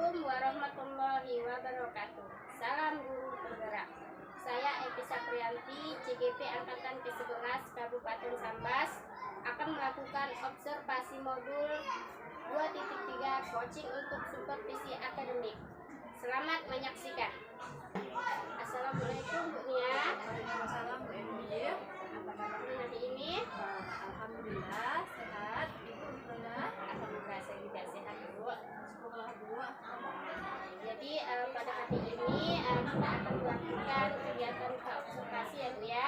Assalamualaikum warahmatullahi wabarakatuh. Salam guru penggerak. Saya Evi Saprianti, CGP Angkatan ke-11 Kabupaten Sambas, akan melakukan observasi modul 2.3 coaching untuk supervisi akademik. Selamat menyaksikan. Assalamualaikum Bu Nia. Waalaikumsalam Bu Evi. Apa kabarnya hari ini? Alhamdulillah sehat. Ibu gimana? Alhamdulillah saya juga sehat Bu. Syukurlah Bu. Jadi pada hari ini kita akan melakukan kegiatan observasi ya Bu ya.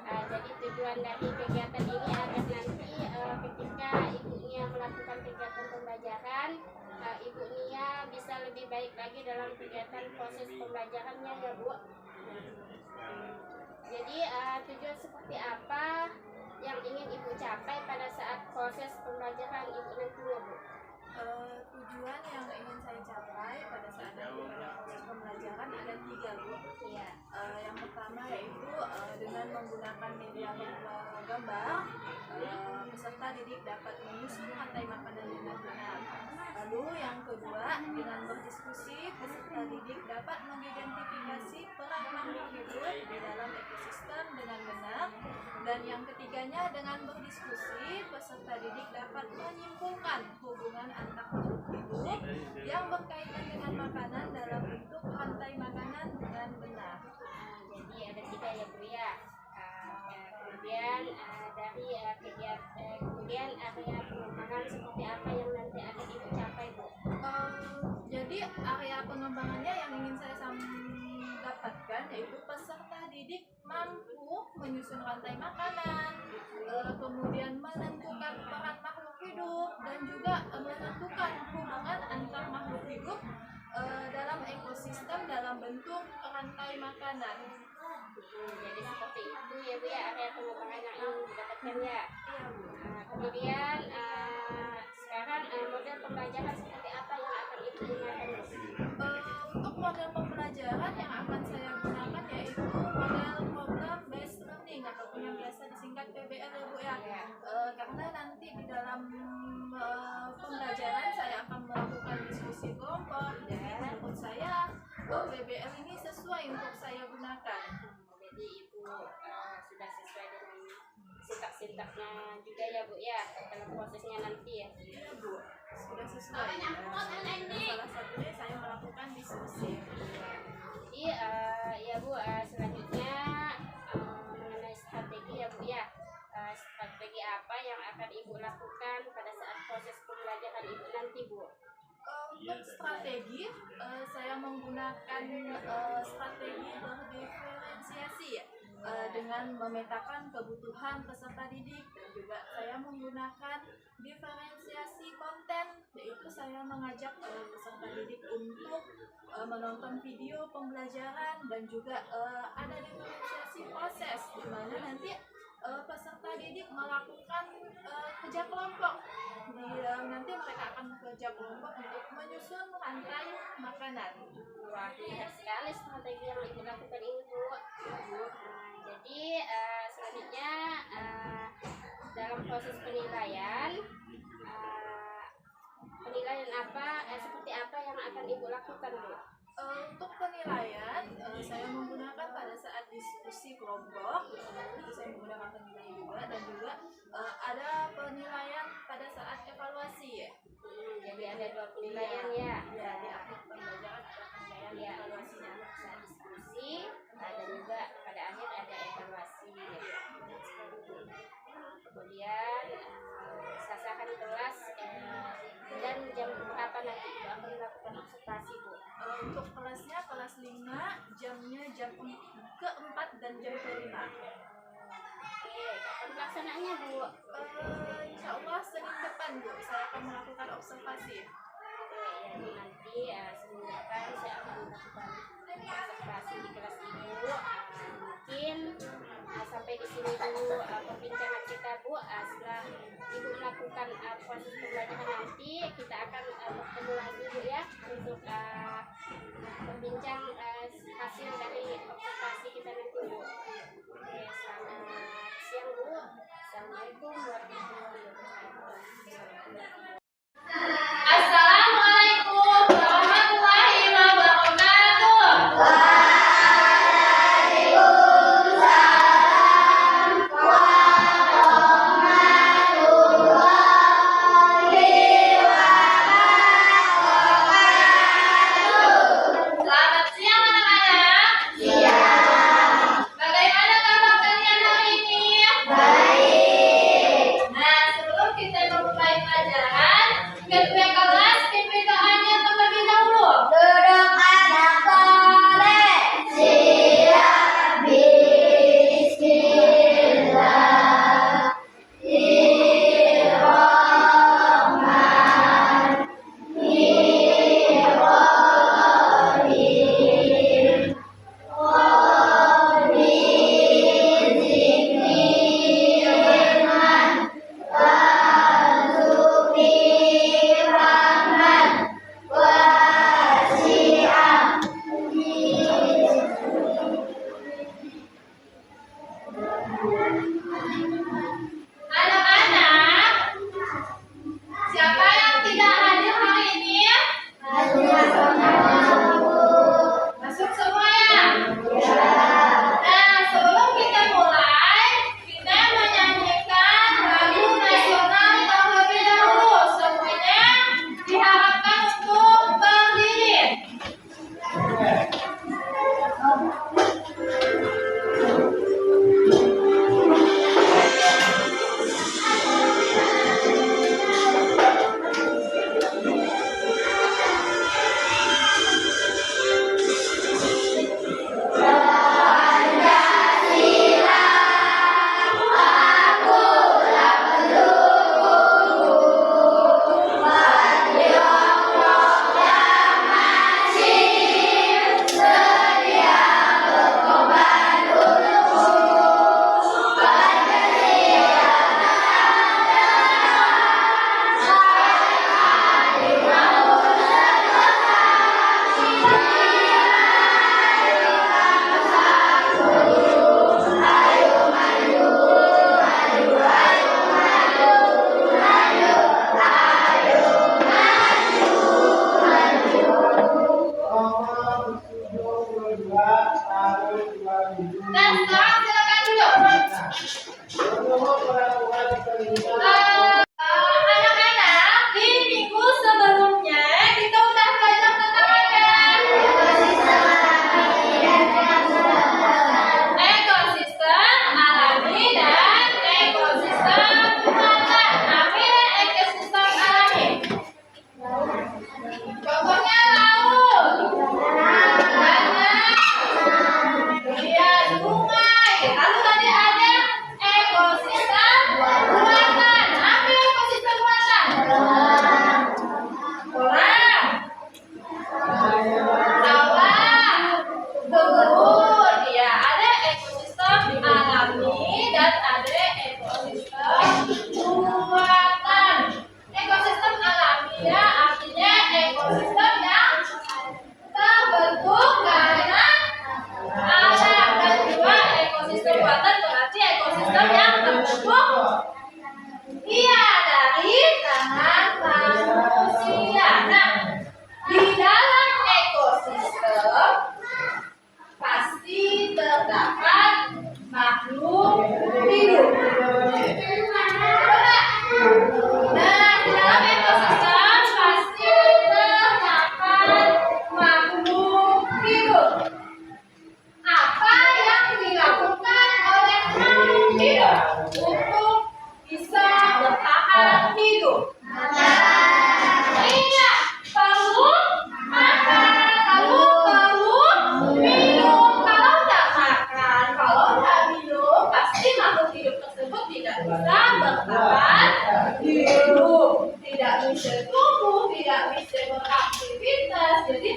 Jadi tujuan dari kegiatan ini agar nanti ketika Ibu Nia melakukan kegiatan pembelajaran, Ibu Nia bisa lebih baik lagi dalam kegiatan proses pembelajarannya ya Bu. Jadi tujuan seperti apa yang ingin Ibu capai pada saat proses pembelajaran Ibu nantinya Bu? Tujuan yang ingin saya capai pada saat proses pembelajaran ada 3 Bu. Iya. Yang pertama yaitu dengan menggunakan media gambar, peserta didik dapat menyusun rantai makanan dengan benar. Lalu yang kedua, dengan berdiskusi, peserta didik dapat mengidentifikasi peran makhluk hidup di dalam ekosistem dengan benar. Dan yang ketiganya, dengan berdiskusi, peserta didik dapat menyimpulkan hubungan antar makhluk hidup yang berkaitan dengan makanan dalam bentuk rantai makanan dengan benar. Jadi ada 3 ya Bu ya. Kemudian dari kegiatan kemudian area pengembangan seperti apa yang nanti akan Ibu capai Bu? Jadi area pengembangannya yang ingin saya dapatkan yaitu peserta didik mampu menyusun rantai makanan, kemudian menentukan peran makhluk hidup dan juga menentukan hubungan antar makhluk hidup dalam ekosistem dalam bentuk rantai makanan. Jadi seperti itu ya Bu ya area pengembangan yang ingin didapatkan ya. Iya Bu. Kemudian sekarang model pembelajaran seperti apa yang akan Ibu gunakan Bu? Untuk model pembelajaran yang akan saya gunakan yaitu model problem based learning ataupun yang biasa disingkat PBL ya Bu ya. Karena nanti di dalam pembelajaran saya akan melakukan diskusi kelompok. Jadi menurut saya PBL ini sesuai untuk saya gunakan. Jadi Ibu sudah sesuai dengan sintak-sintaknya juga ya Bu ya dalam prosesnya nanti ya. Iya Bu, sudah sesuai. Salah satunya saya melakukan diskusi. Jadi ya Bu, selanjutnya mengenai strategi ya Bu ya. Strategi apa yang akan Ibu lakukan pada saat proses pembelajaran Ibu nanti Bu? Untuk strategi, saya menggunakan strategi berdiferensiasi dengan memetakan kebutuhan peserta didik dan juga saya menggunakan diferensiasi konten, yaitu saya mengajak peserta didik untuk menonton video pembelajaran dan juga ada diferensiasi proses di mana nanti peserta didik melakukan kerja kelompok. Nanti mereka akan bekerja kelompok untuk menyusun rantai makanan. Wah, hebat sekali strategi yang Ibu lakukan ini Bu. Jadi selanjutnya dalam proses penilaian apa seperti apa yang akan Ibu lakukan Bu? Untuk penilaian, saya menggunakan pada saat diskusi kelompok, itu saya menggunakan penilaian juga dan juga ada penilaian pada saat evaluasi ya. Jadi ada 2 penilaian ya. Ya, di akhir pembelajaran ada penilaian Ya, evaluasinya. bisa diskusi dan juga pada akhir ada evaluasi. Kemudian sasaran kelas dan jam berapa nanti Ibu akan melakukan observasi Bu? Untuk kelasnya kelas 5, jamnya jam ke-4 dan jam ke-5. Oke, kapan pelaksanaannya Bu? Insya Allah Senin depan Bu, saya akan melakukan observasi. Oke, jadi nanti Senin depan saya akan melakukan observasi di kelas Ibu. Mungkin sampai di sini dulu perbincangan kita Bu. Setelah Ibu melakukan proses pembelajaran nanti, kita akan bertemu lagi Bu ya untuk berbincang hasil dari observasi kita nanti Bu. Oke, selamat siang Bu. Assalamualaikum warahmatullahi wabarakatuh. Assalamualaikum warahmatullahi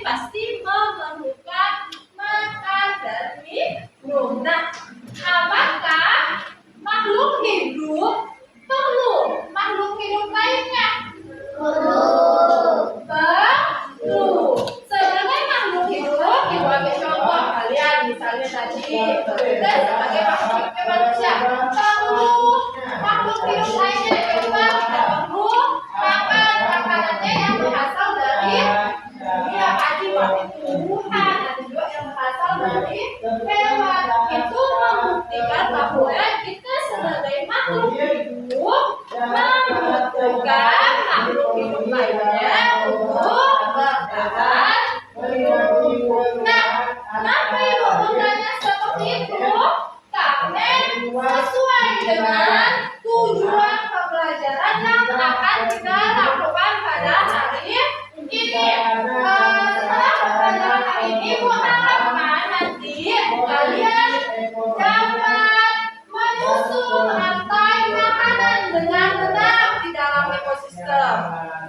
pasti memerlukan makan dan minum. Nah, apakah makhluk hidup perlu makhluk hidup lainnya? Perlu. Sebagai makhluk hidup, ibu ambil contoh kalian, misalnya tadi kita sebagai makhluk hidup manusia perlu makhluk hidup lainnya. Coba kita perlu makan makanannya yang berasal dari dunia padi bagi tumbuhan dan juga yang berasal dari hewan. Itu membuktikan bahwa kita sebagai makhluk hidup membutuhkan makhluk hidup lainnya untuk bertahan hidup. Nah, kenapa ibu bertanya seperti itu? Karena sesuai dengan tujuan pembelajaran yang akan kita lakukan pada hari ini. Setelah pembelajaran hari ini, ibu harapkan nanti kalian dapat menyusun rantai makanan dengan benar di dalam ekosistem.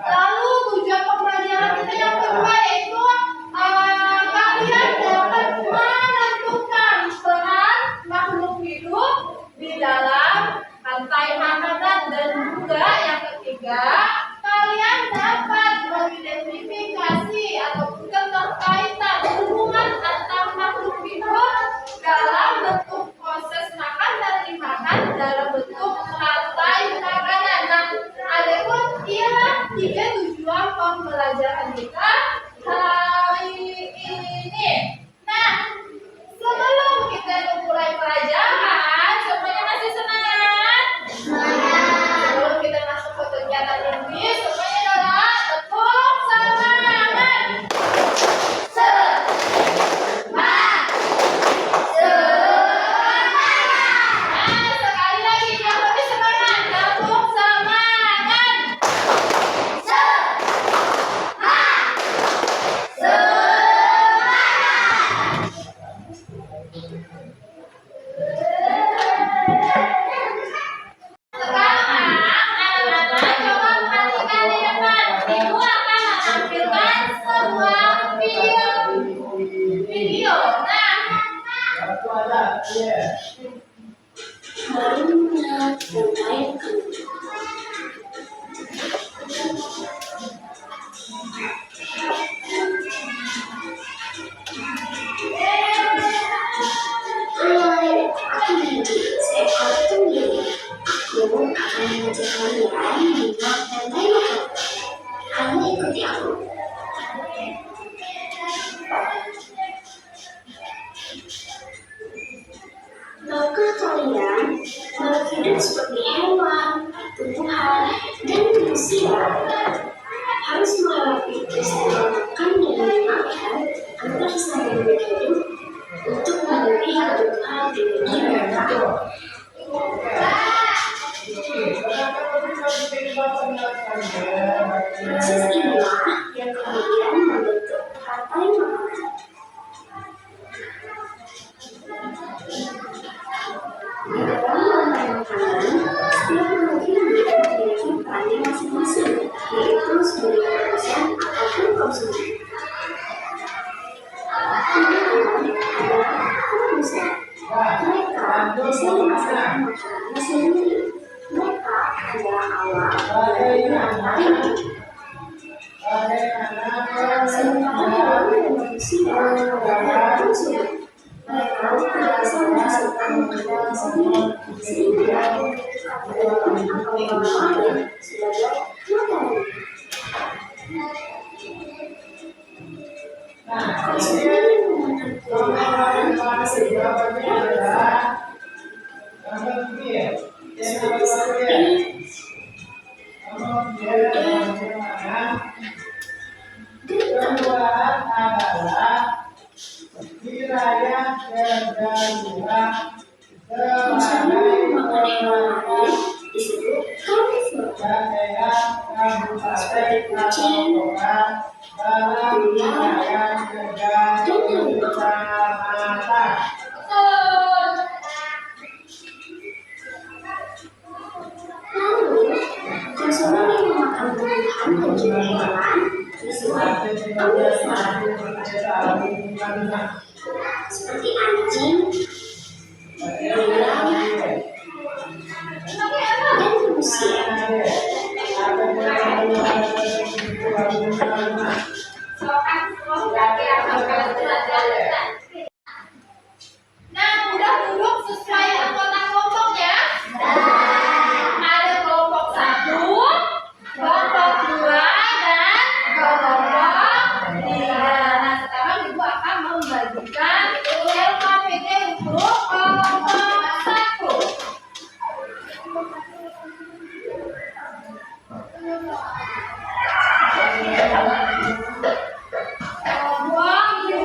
Lalu tujuan pembelajaran kita yang kedua yaitu kalian dapat menentukan peran makhluk hidup di dalam rantai makanan, dan juga yang ketiga kalian dapat mengidentifikasi ataupun keterkaitan hubungan antar makhluk hidup dalam bentuk proses makan dan dimakan dalam bentuk rantai makanan. Nah, adapun ialah tiga tujuan pembelajaran kita hari ini. Nah, sebelum kita memulai pelajaran, semuanya masih semangat? Sebelum kita masuk ke kegiatan ini, semuanya adalah tetap semangat. Semangat. Nah, sekali lagi yang lebih semangat, tetap semangat. Video. Aku Didi, seekor tenggiri. Aku akan mengajak kalian menginap dan makan. Ayo ikuti aku. Tahukah kalian, makhluk hidup seperti hewan, tumbuhan, dan manusia harus melewati peristiwa makan dan dimakan antar satu hidup untuk memenuhi kebutuhan biologi mereka. Proses inilah yang kemudian membentuk rantai makanan. Di dalam rantai makanan, setiap makhluk hidup memiliki perannya masing-masing, yaitu sebagai produsen ataupun konsumen. Tumbuhan adalah produsen. Mereka bisa menghasilkan makanannya sendiri. Mereka adalah awal dari rantai hidup. Sementara hewan dan manusia adalah konsumen. Mereka terbiasa menghasilkan makanannya sendiri, sehingga membutuhkan hewan atau orang lain sebagai makanan. Konsumen yang menggunakan hewan sebagai wilayah kedaluarsa konsumen makan hewan lain disebut karnivor. daerah Kabupaten Kucing, dalam wilayah kedaluarsa. Lalu, konsumen yang memakan tumbuhan dan juga hewan disebut Ambil suara seperti anjing, ular, dan manusia. Nah, udah duduk sesuai anggota kelompok ya. Ada kelompok 1, kelompok 2, dan kelompok 3. Nah, sekarang Ibu akan membagikan LKPD untuk kelompok 1. Kelompok 2.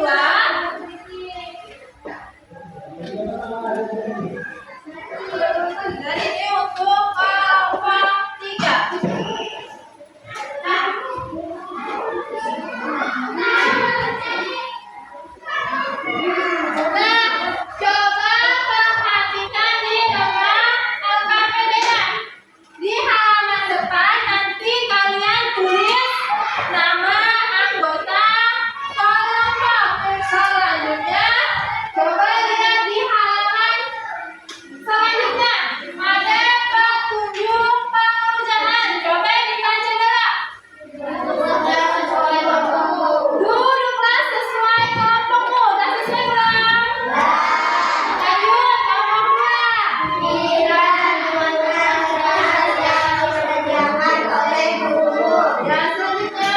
Dan ini untuk kelompok 3. Nah, coba perhatikan di dalam LKPD-nya. Di halaman depan nanti kalian tulis nama anggota kelompok. Selanjutnya, coba lihat di halaman selanjutnya. Ada petunjuk pengucapan. Coba dibaca dulu. Duduklah sesuai kelompokmu. Udah sesuai belum? Lanjut, kelompok 2. Dan selanjutnya,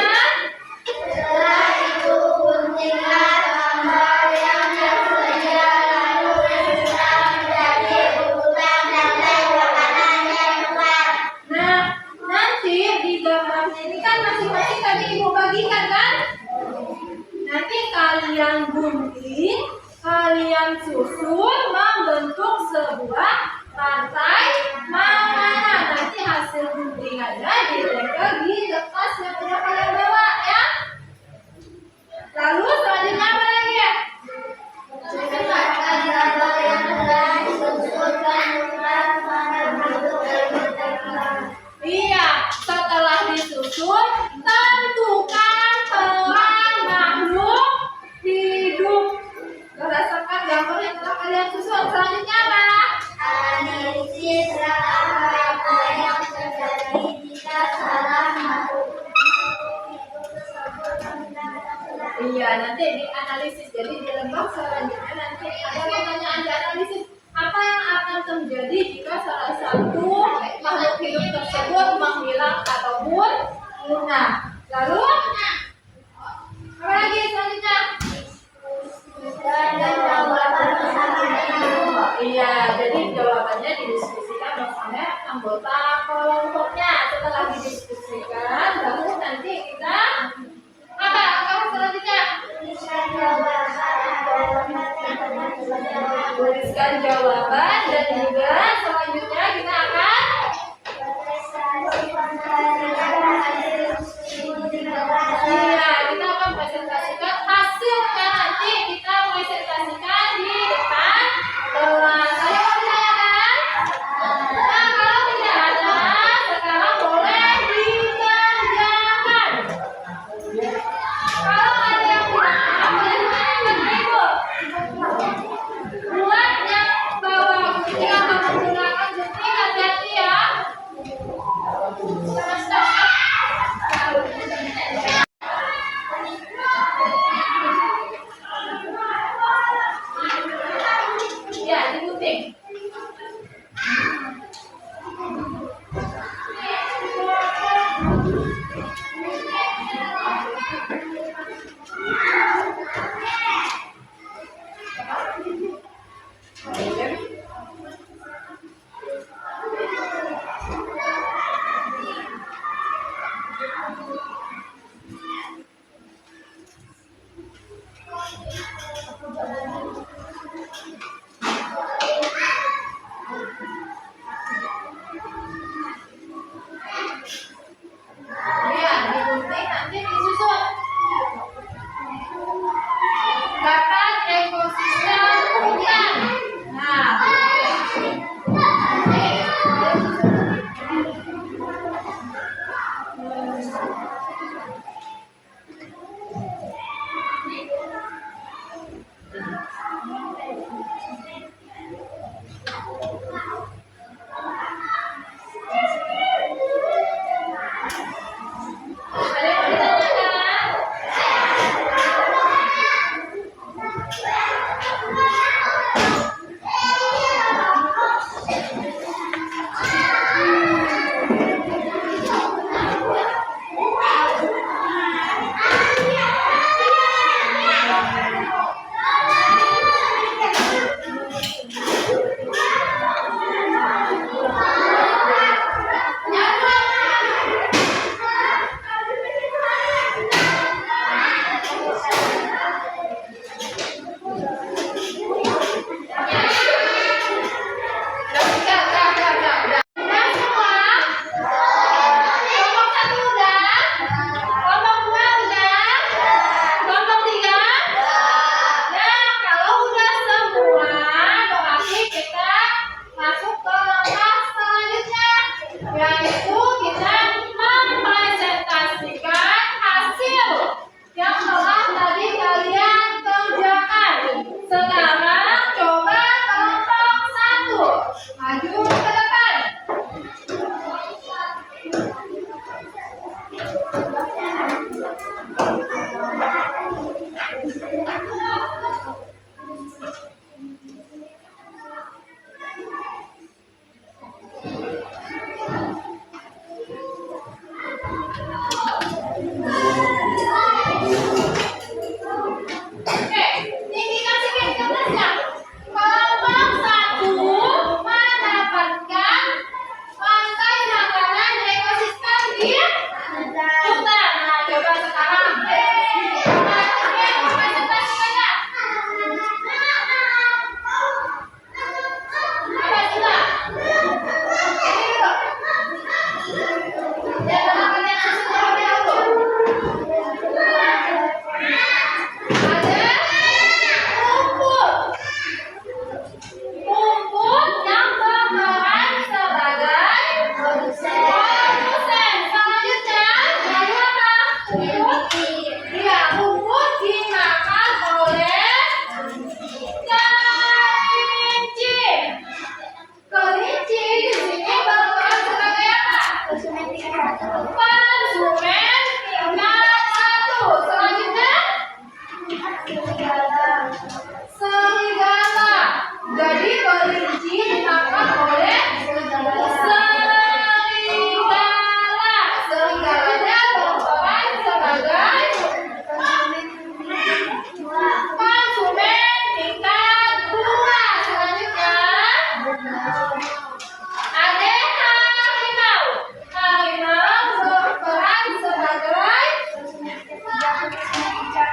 nah, nanti di gambarnya ini kan masing-masing tadi Ibu bagikan kan? Nanti kalian gunting, kalian susun membentuk sebuah rantai makanan. Nanti hasil guntingannya ditempel di kertas yang udah kalian bawa ya. Lalu selanjutnya apa lagi ya? Iya, setelah disusun, tentukan peran makhluk hidup berdasarkan gambar yang telah kalian susun. Selanjutnya apa? Iya, nanti dianalisis. Jadi di lembar selanjutnya nanti ada pertanyaan dianalisis. Apa yang akan terjadi jika salah satu makhluk hidup tersebut menghilang ataupun punah? Lalu apa lagi selanjutnya? Iya, jadi jawabannya didiskusikan bersama anggota kelompoknya. Setelah didiskusikan, lalu nanti kita apa selanjutnya? Tuliskan jawaban dan juga selanjutnya kita akan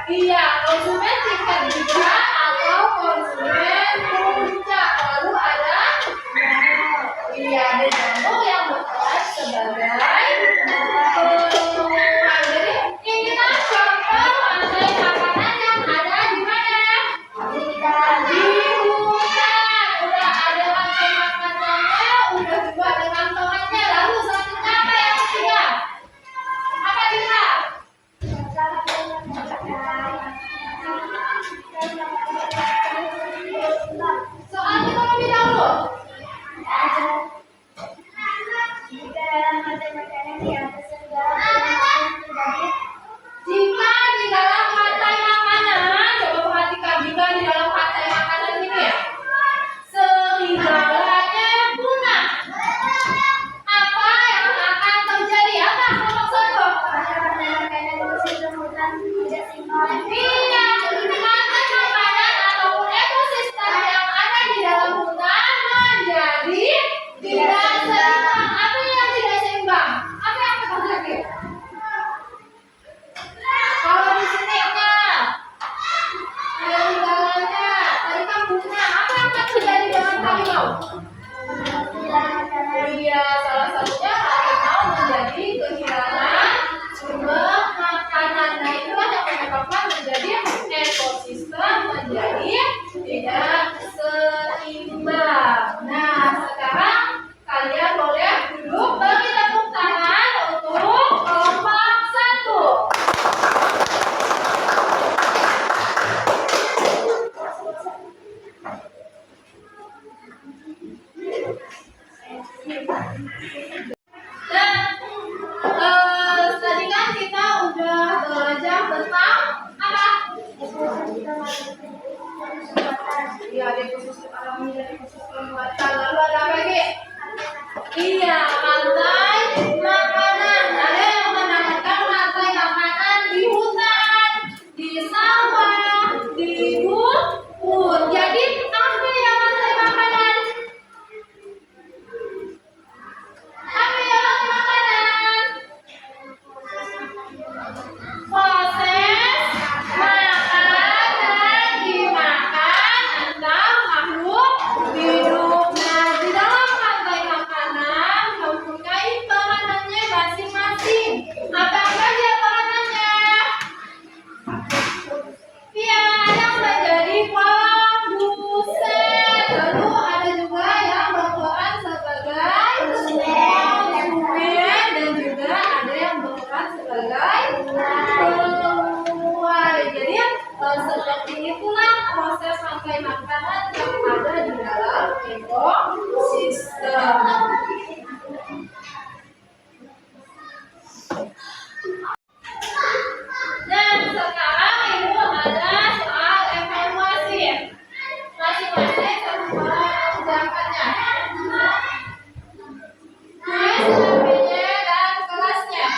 Iya, konsumen tingkat 3 atau konsumen puncak. Lalu ada iya, ada jamur yang berperan sebagai penuhan. Jadi inilah contoh rantai makanan yang ada di mana? Di hutan. Udah ada rantai makanannya, udah juga ada kantongannya. Lalu selanjutnya apa yang ketiga? Apa kita? Soal kita lebih dahulu. Jika di dalam rantai makanan, coba perhatikan jika di dalam rantai makanan ini ya, serigalanya punah, apa yang akan terjadi? Apa kelompok satu? Iya, rantai makanan ataupun ekosistem yang ada di dalam hutan menjadi tidak seimbang. Apa yang tidak seimbang? Apa yang akan terjadi? Kalau di sini enggak, ada undangannya. Tadi kan punah. Apa yang akan terjadi dengan harimau? Iya, salah satunya harimau menjadi kehilangan sumber makanan. Nah, itulah yang menyebabkan menjadi ekosistem menjadi tidak seimbang. Nah, sekarang kalian boleh duduk bagi tepuk tangan untuk kelompok 1. Dan tadi kan kita udah belajar tentang apa? Iya, ekosistem alami dan ekosistem buatan. Lalu ada apa lagi? Iya, rantai makanan. Ada yang menamakan rantai makanan di hutan, di sawah, di kebun. Jadi apa yang rantai makanan? Apa yang rantai makanan? Proses makan dan dimakan antar makhluk hidup. Nah, di dalam rantai makanan mempunyai peranannya masing-masing. Apa saja peranannya? Iya, yang menjadi produsen. Lalu ada juga yang berperan sebagai konsumen dan juga ada yang berperan sebagai penuai. Jadi seperti itulah proses rantai makanan yang ada di dalam ekosistem. Dan sekarang ibu ada soal evaluasi. Masing-masing satu mengerjakannya. Tulis namanya dan kelasnya.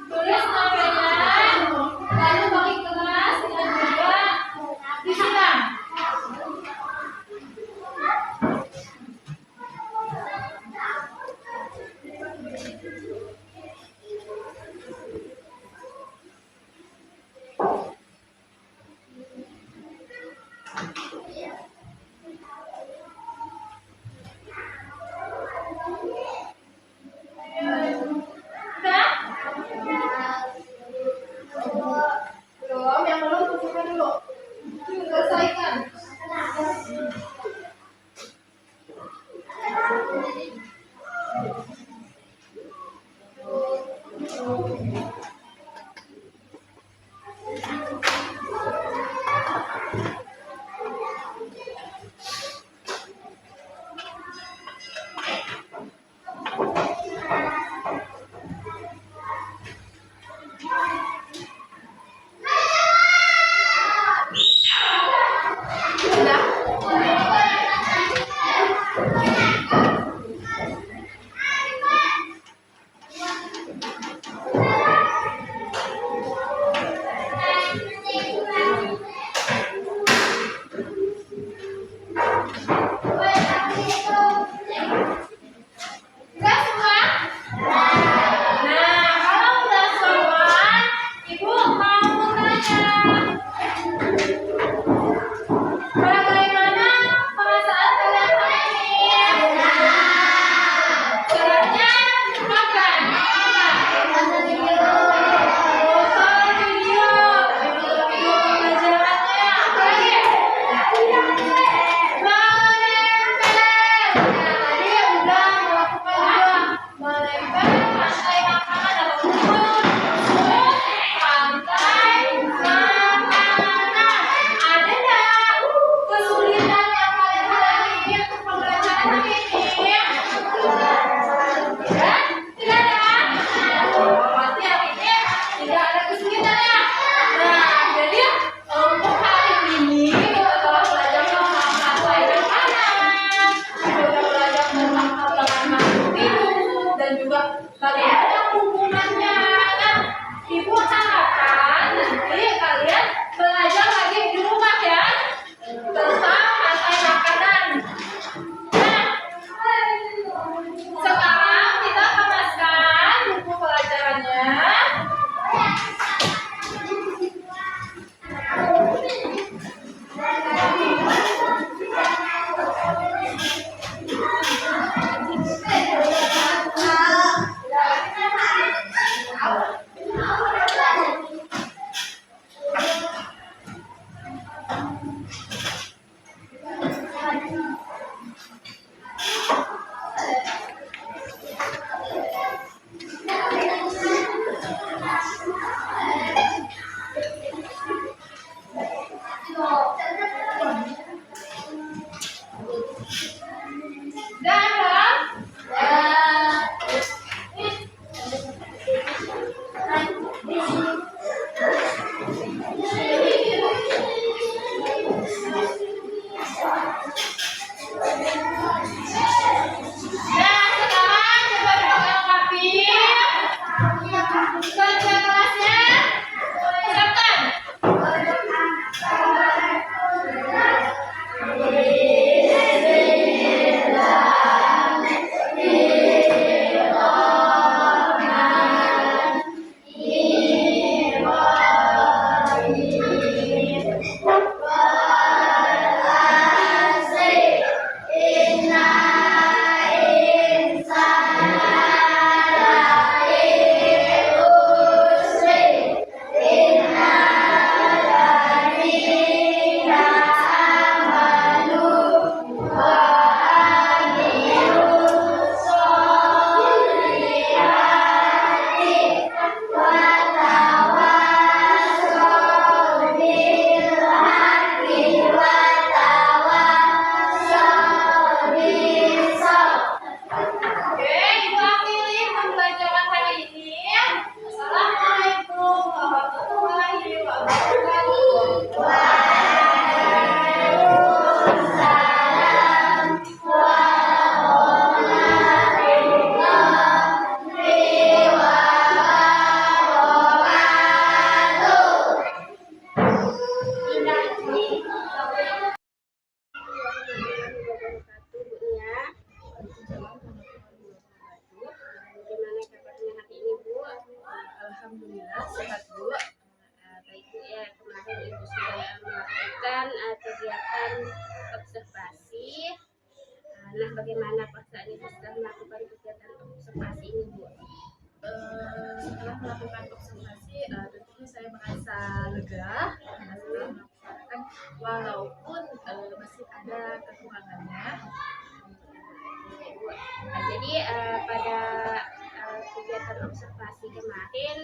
Tulis namanya, lalu bagi kelas dan juga disilang. Udah? Belum, yang belum tunjukkan dulu. Selesaikan. ini? Ya, tidak ada. Oh, berarti yang ini tidak ada kesulitan ya. Nah, jadi untuk hari ini kita telah belajar tentang rantai makanan, juga belajar tentang hubungan makhluk hidup dan juga bagaimana hubungannya. Nah, Ibu harapkan nanti kalian belajar lagi di rumah ya tentang rantai makanan. Nah, sekarang kita kemaskan buku pelajarannya. Alhamdulillah sehat Bu. Baik Bu ya, kemarin Ibu sudah melakukan kegiatan observasi. Nah, bagaimana perasaan Ibu setelah melakukan kegiatan observasi ini Bu? Setelah melakukan observasi, tentunya saya merasa lega karena setelah melaksanakan walaupun masih ada kekurangannya. Jadi pada kegiatan observasi kemarin,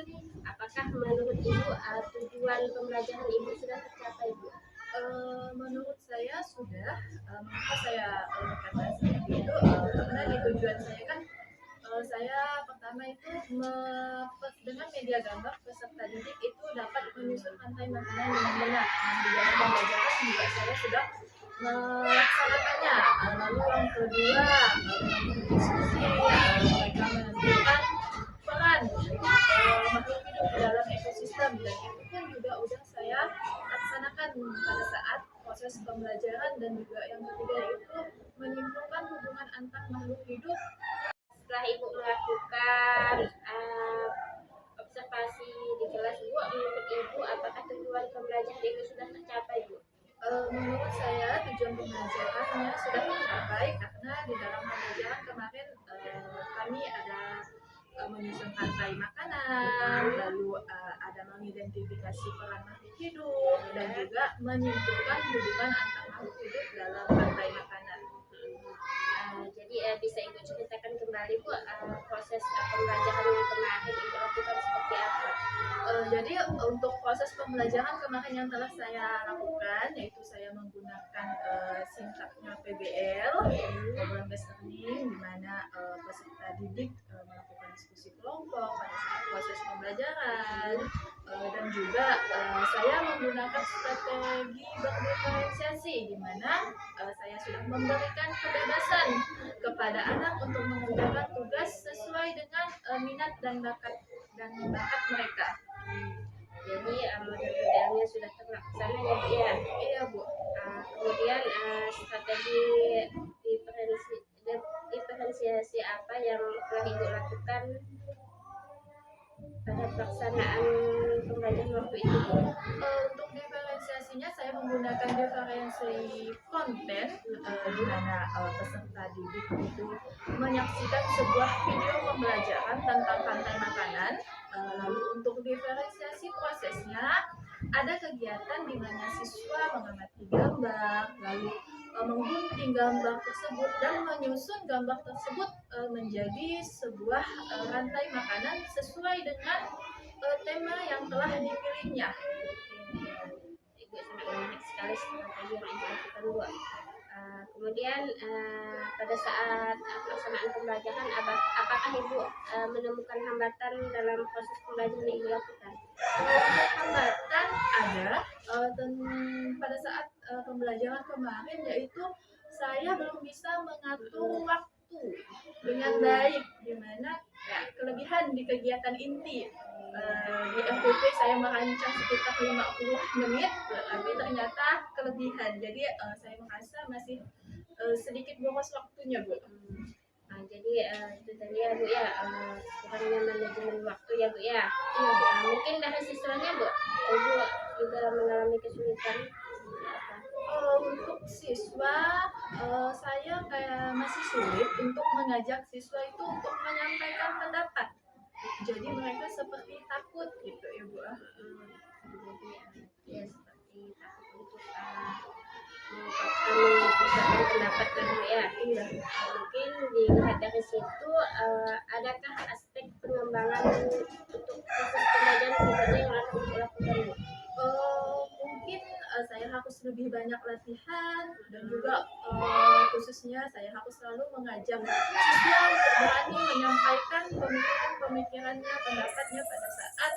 apakah menurut Ibu tujuan pembelajaran Ibu sudah tercapai Bu? Menurut saya sudah. Mengapa saya berkata seperti itu? Karena di tujuan saya kan saya pertama itu dengan media gambar peserta didik itu dapat menyusun rantai makanan dengan benar. Dan di dalam pembelajaran juga saya sudah melaksanakannya. Lalu yang kedua, diskusi mereka menentukan peran makhluk hidup dalam ekosistem, dan itu pun juga udah saya laksanakan pada saat proses pembelajaran. Dan juga yang ketiga itu menyimpulkan hubungan antar makhluk hidup. Setelah Ibu melakukan observasi di kelas Bu, menurut Ibu apakah tujuan pembelajaran Ibu sudah tercapai Bu? Menurut saya tujuan pembelajarannya sudah tercapai karena di dalam pembelajaran kemarin kami ada menyusun rantai makanan, lalu ada mengidentifikasi peran makhluk hidup, dan juga menyimpulkan hubungan antar makhluk hidup dalam rantai makanan. Jadi bisa Ibu ceritakan kembali Bu proses pembelajaran yang kemarin Ibu lakukan seperti apa? Jadi untuk proses pembelajaran kemarin yang telah saya lakukan, yaitu saya menggunakan singkatnya PBL, program based learning, di mana peserta didik melakukan diskusi kelompok pada saat proses pembelajaran, dan juga saya menggunakan strategi berdiferensiasi, di mana saya sudah memberikan kebebasan kepada anak untuk mengerjakan tugas sesuai dengan minat dan bakat mereka. Jadi model-modelnya sudah terlaksana ya Bu ya? Iya Bu. Kemudian strategi diferensiasi apa yang telah Ibu lakukan pada pelaksanaan pembelajaran waktu itu Bu? Untuk diferensiasinya saya menggunakan diferensi konten, di mana peserta didik itu menyaksikan sebuah video pembelajaran tentang rantai makanan. Lalu untuk diferensiasi prosesnya, ada kegiatan di mana siswa mengamati gambar, lalu menggunting gambar tersebut dan menyusun gambar tersebut menjadi sebuah rantai makanan sesuai dengan tema yang telah dipilihnya. Ibu sangat banyak sekali strategi yang Ibu lakukan Bu. Kemudian pada saat pelaksanaan pembelajaran apakah Ibu menemukan hambatan dalam proses pembelajaran yang Ibu lakukan? Untuk hambatan ada dan pada saat pembelajaran kemarin, yaitu saya belum bisa mengatur waktu dengan baik, di mana kelebihan di kegiatan inti di FPP saya merancang sekitar 50 menit, tapi ternyata kelebihan, jadi saya merasa masih sedikit boros waktunya Bu. Jadi itu tadi ya Bu ya, kurangnya manajemen waktu ya Bu ya. Iya Bu. Mungkin dari siswanya Bu, Ibu juga mengalami kesulitan apa? Untuk siswa, saya kayak masih sulit untuk mengajak siswa itu untuk menyampaikan pendapat. Jadi mereka seperti takut gitu ya Bu. Jadi ya seperti takut untuk mengungkapkan pendapat kan Bu ya. Iya. Mungkin dilihat dari situ adakah aspek pengembangan untuk proses pembelajaran berikutnya yang akan Ibu lakukan Bu? Mungkin saya harus lebih banyak latihan, dan juga khususnya saya harus selalu mengajak siswa untuk berani menyampaikan pemikirannya, pendapatnya pada saat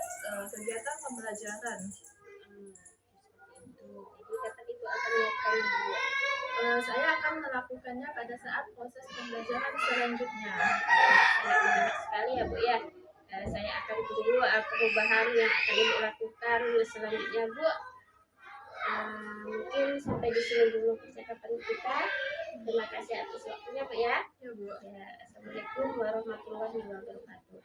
kegiatan pembelajaran. Jadi kapan Ibu akan melakukan Bu? Saya akan melakukannya pada saat proses pembelajaran selanjutnya. Sangat menarik sekali ya Bu ya. Saya akan tunggu perubahan yang akan Ibu lakukan selanjutnya Bu. Mungkin sampai di sini dulu percakapan kita. Terima kasih atas waktunya Bu ya. Ya Bu. Ya, Assalamualaikum warahmatullahi wabarakatuh.